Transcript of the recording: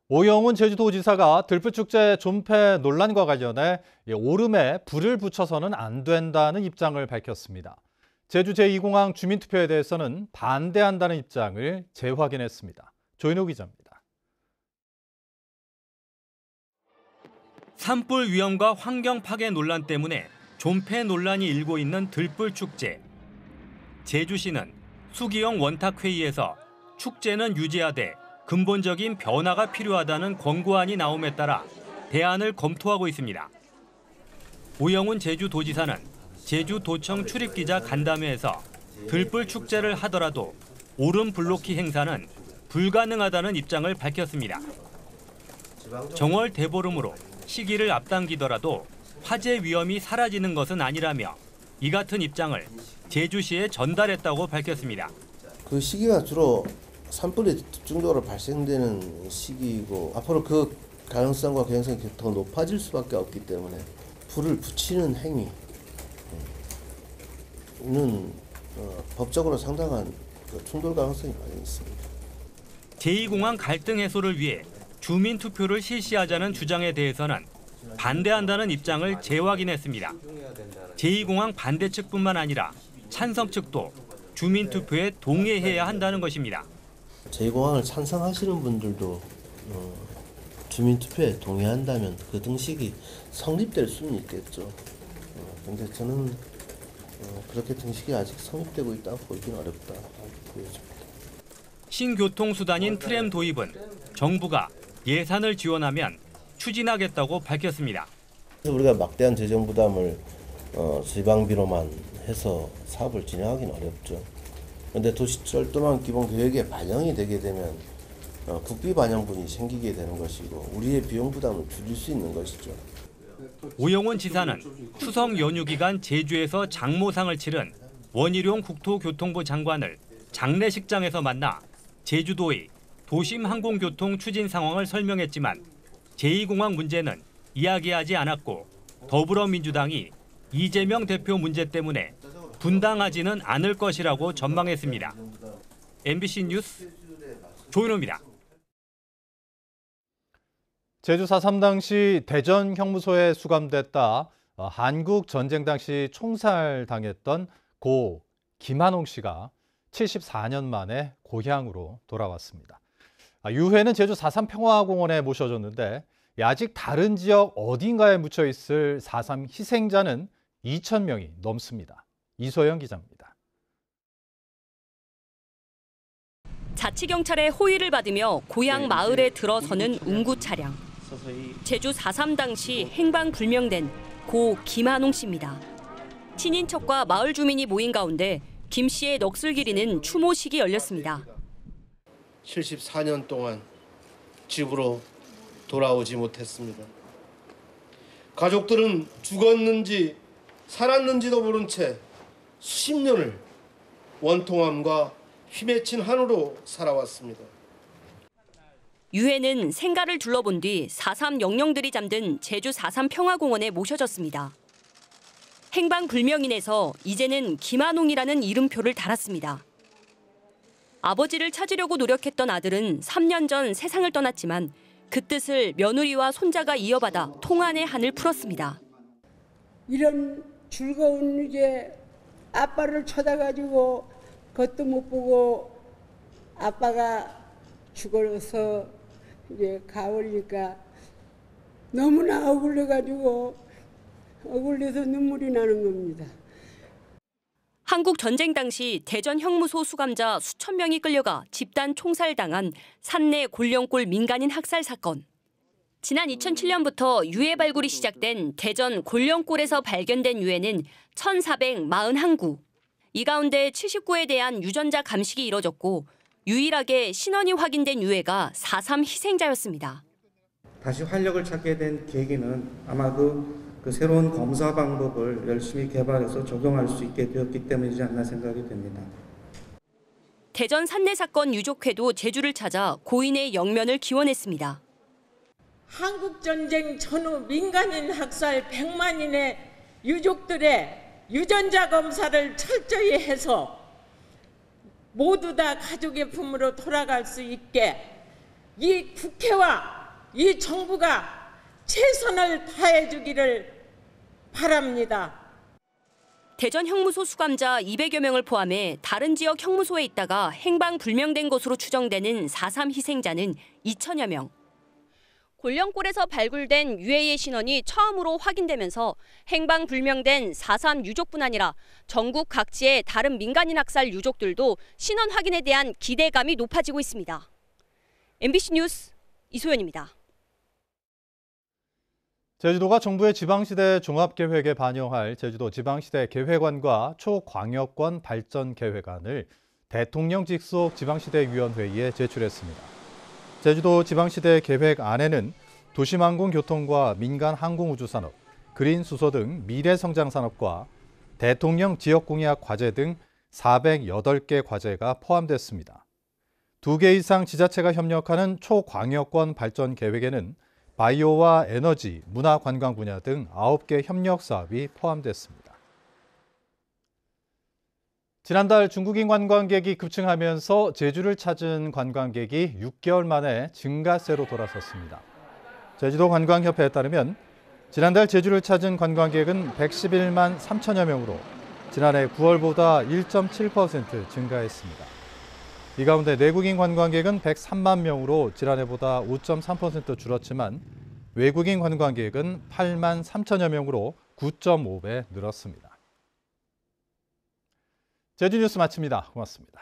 오영훈 제주도지사가 들불축제 존폐 논란과 관련해 오름에 불을 붙여서는 안 된다는 입장을 밝혔습니다. 제주 제2공항 주민투표에 대해서는 반대한다는 입장을 재확인했습니다. 조인호 기자입니다. 산불 위험과 환경 파괴 논란 때문에 존폐 논란이 일고 있는 들불축제. 제주시는 수기영 원탁회의에서 축제는 유지하되 근본적인 변화가 필요하다는 권고안이 나옴에 따라 대안을 검토하고 있습니다. 오영훈 제주도지사는 제주도청 출입기자 간담회에서 들불 축제를 하더라도 오름 블로키 행사는 불가능하다는 입장을 밝혔습니다. 정월 대보름으로 시기를 앞당기더라도 화재 위험이 사라지는 것은 아니라며 이 같은 입장을 제주시에 전달했다고 밝혔습니다. 그 시기가 주로 산불이 집중적으로 발생되는 시기이고 앞으로 그 가능성과 개연성이 더 높아질 수밖에 없기 때문에 불을 붙이는 행위는 법적으로 상당한 충돌 가능성이 많이 있습니다. 제2공항 갈등 해소를 위해 주민 투표를 실시하자는 주장에 대해서는 반대한다는 입장을 재확인했습니다. 제2공항 반대 측뿐만 아니라 찬성 측도 주민 투표에 동의해야 한다는 것입니다. 제2공항을 찬성하시는 분들도 주민투표에 동의한다면 그 등식이 성립될 수는 있겠죠. 그런데 저는 그렇게 등식이 아직 성립되고 있다고 보기는 어렵다 보여집니다. 신교통수단인 트램 도입은 정부가 예산을 지원하면 추진하겠다고 밝혔습니다. 우리가 막대한 재정 부담을 지방비로만 해서 사업을 진행하기는 어렵죠. 그런데 도시철도망 기본 계획에 반영이 되게 되면 국비 반영분이 생기게 되는 것이고 우리의 비용 부담을 줄일 수 있는 것이죠. 오영훈 지사는 추석 연휴 기간 제주에서 장모상을 치른 원희룡 국토교통부 장관을 장례식장에서 만나 제주도의 도심 항공교통 추진 상황을 설명했지만 제2공항 문제는 이야기하지 않았고 더불어민주당이 이재명 대표 문제 때문에 분당하지는 않을 것이라고 전망했습니다. MBC 뉴스 조인호입니다. 제주 4.3 당시 대전 형무소에 수감됐다 한국 전쟁 당시 총살당했던 고 김한홍 씨가 74년 만에 고향으로 돌아왔습니다. 유해는 제주 4.3 평화공원에 모셔졌는데 아직 다른 지역 어딘가에 묻혀 있을 4.3 희생자는 2,000명이 넘습니다. 이소영 기자입니다. 자치경찰의 호의를 받으며 고향 마을에 들어서는 운구 차량. 제주 4.3 당시 행방불명된 고 김한홍 씨입니다. 친인척과 마을 주민이 모인 가운데 김 씨의 넋을 기리는 추모식이 열렸습니다. 74년 동안 집으로 돌아오지 못했습니다. 가족들은 죽었는지 살았는지도 모른 채 수십 년을 원통함과 휘맺힌 한으로 살아왔습니다. 유해는 생가를 둘러본 뒤 4.3 영령들이 잠든 제주 4.3 평화공원에 모셔졌습니다. 행방불명인에서 이제는 김한홍이라는 이름표를 달았습니다. 아버지를 찾으려고 노력했던 아들은 3년 전 세상을 떠났지만 그 뜻을 며느리와 손자가 이어받아 통안의 한을 풀었습니다. 이런 즐거운 이제 아빠를 쳐다가지고 그것도 못 보고 아빠가 죽어서 이제 가오니까 너무나 억울해가지고 억울해서 눈물이 나는 겁니다. 한국 전쟁 당시 대전 형무소 수감자 수천 명이 끌려가 집단 총살당한 산내 골령골 민간인 학살 사건. 지난 2007년부터 유해 발굴이 시작된 대전 골령골에서 발견된 유해는 1,441구. 이 가운데 79에 대한 유전자 감식이 이뤄졌고 유일하게 신원이 확인된 유해가 4.3 희생자였습니다. 다시 활력을 찾게 된 계기는 아마 그 새로운 검사 방법을 열심히 개발해서 적용할 수 있게 되었기 때문이지 않나 생각이 됩니다. 대전 산내 사건 유족회도 제주를 찾아 고인의 영면을 기원했습니다. 한국전쟁 전후 민간인 학살 100만인의 유족들의 유전자 검사를 철저히 해서 모두 다 가족의 품으로 돌아갈 수 있게 이 국회와 이 정부가 최선을 다해 주기를 바랍니다. 대전 형무소 수감자 200여 명을 포함해 다른 지역 형무소에 있다가 행방불명된 것으로 추정되는 4.3 희생자는 2천여 명. 골령골에서 발굴된 유해의 신원이 처음으로 확인되면서 행방불명된 4.3 유족뿐 아니라 전국 각지의 다른 민간인 학살 유족들도 신원 확인에 대한 기대감이 높아지고 있습니다. MBC 뉴스 이소연입니다. 제주도가 정부의 지방시대 종합계획에 반영할 제주도 지방시대 계획안과 초광역권 발전계획안을 대통령 직속 지방시대위원회의에 제출했습니다. 제주도 지방시대 계획안에는 도심항공교통과 민간항공우주산업, 그린수소 등 미래성장산업과 대통령 지역공약 과제 등 408개 과제가 포함됐습니다. 2개 이상 지자체가 협력하는 초광역권 발전계획에는 바이오와 에너지, 문화관광 분야 등 9개 협력 사업이 포함됐습니다. 지난달 중국인 관광객이 급증하면서 제주를 찾은 관광객이 6개월 만에 증가세로 돌아섰습니다. 제주도 관광협회에 따르면 지난달 제주를 찾은 관광객은 111만 3천여 명으로 지난해 9월보다 1.7% 증가했습니다. 이 가운데 내국인 관광객은 103만 명으로 지난해보다 5.3% 줄었지만 외국인 관광객은 8만 3천여 명으로 9.5배 늘었습니다. 제주뉴스 마칩니다. 고맙습니다.